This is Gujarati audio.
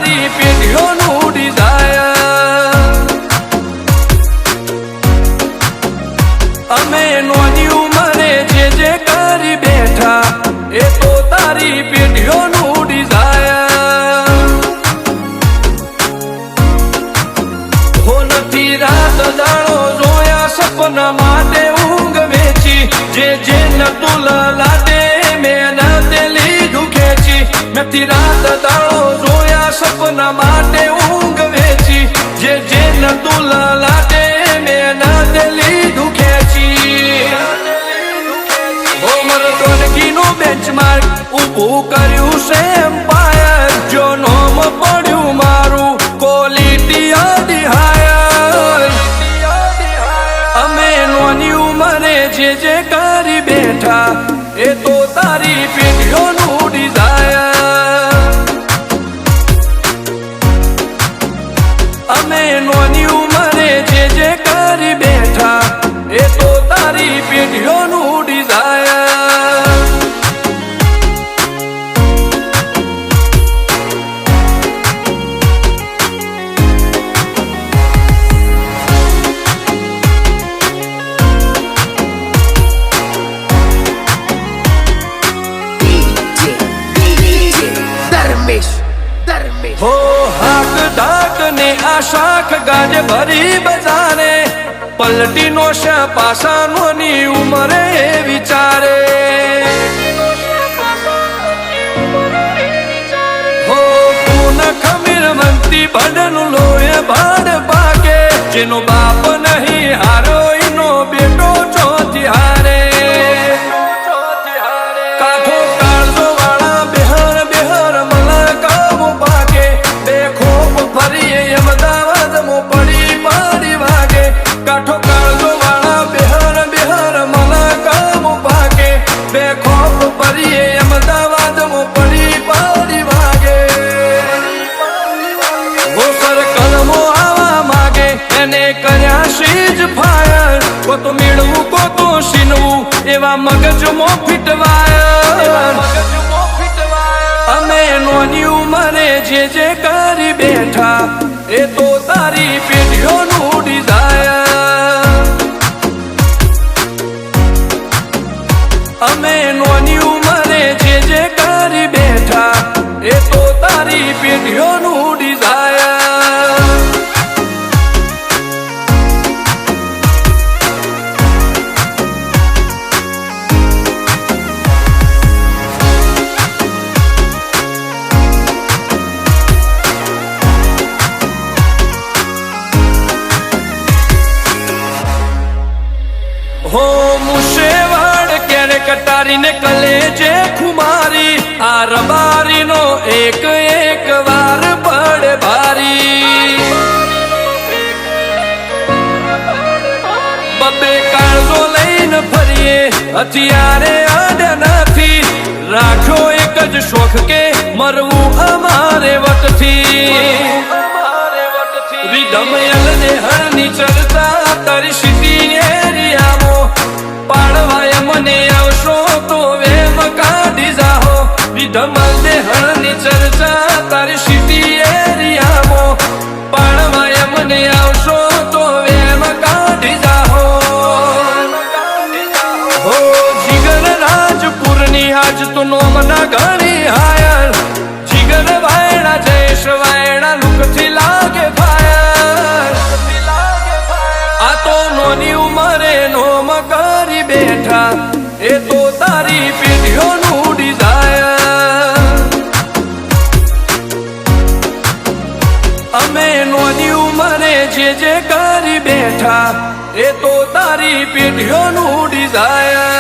તારી પેઢીઓનું ડિઝાયર અમે નોની ઉંમરે જે કરી બેઠા એ તો તારી પેઢીઓનું ડિઝાયર હો નથી રાત દાડો જોયા સપના માટે ઊંઘ વેચી જે નતું લાડે મેં તે લીધું ખેંચી નથી રાત દાડો જોયા સપના માટે ઊંઘ વેચી જે નતું લાડે મેં તે લીધું ખેંચી હો મરદોનગીનું બેન્ચમાર્ક ઊભું કર્યું છે એમ્પાયર જો નોમ પડ્યું મારું ક્વોલિટી અડી હાયર અમે નોની ઉંમરે જે કરી બેઠા એ તો તારી પેઢીઓનું ડિઝાયર અમે નોની ઉંમરે જે કરી બેઠા એ તો તારી પેઢીઓનું ડિઝાયર હો હાક ડાક ને આ શાખ ગાજે ભરી બજારે પલટી નો છે પાસાનો ની ઉમરે વિચારે હો પૂન ખમીર મંતી ભડનું લોહે ભાડ પાકે જેનો બાપ નહીં હારો એનો બેટો ચોથી હારે કાઠો કાળજો વાળા બેહર બેહર મલકાવો પાકે બે ખોપ ફરીએ અમદાવાદ મો પડી પડી વાગે કાઠો કાળજો વાળા બેહર બેહર મલકાવો પાકે બે ખોપ ફરીએ અમદાવાદ મો પડી પડી વાગે વો સર્કલમો આવા માગે એને કર્યા શીજ ફાયર કો તો મેળવું કો તો સીનવું એવા મગજમો ફીટવાયર અમે નોની ઉંમરે જે કરી બેઠા એ તો તારી પેઢીઓનું ડિઝાયર અમે નોની ઉંમરે જે કરી બેઠા એ તો તારી પેઢીઓનું ડિઝાયર હો મુશેવાડ ક્યારે કટારીને કલેજે ખુમારી આ રબારીનો એક એક વાર પડે ભારી બબે કાળજો લઈને ફરીએ હથિયારે આડ નથી રાખ્યો એક જ શોખ કે મરવું અમારે વટથી રીધમયલ ને હરની ચર્ચા તારી સિટી એરિયામો પાડવાય મને આવશો તો વેમ કાઢી જાહો રીધમલ ને હરની ચર્ચા તારી સિટી એરિયામો પાડવાય મને આવશો તો વેમ કાઢી જાહો હો જીગર રાજપુરની આજ તો નોમના ઘણી હાયર જીગર વાયડા જયેશ વાયડા લુકથી લાગે ફાયર આ તો નોની ઉંમરે નોમ કરી બેઠા એ તો તારી પેઢીઓનું ડિઝાયર અમે નોની ઉંમરે જે કરી બેઠા એ તો તારી પેઢીઓનું ડિઝાયર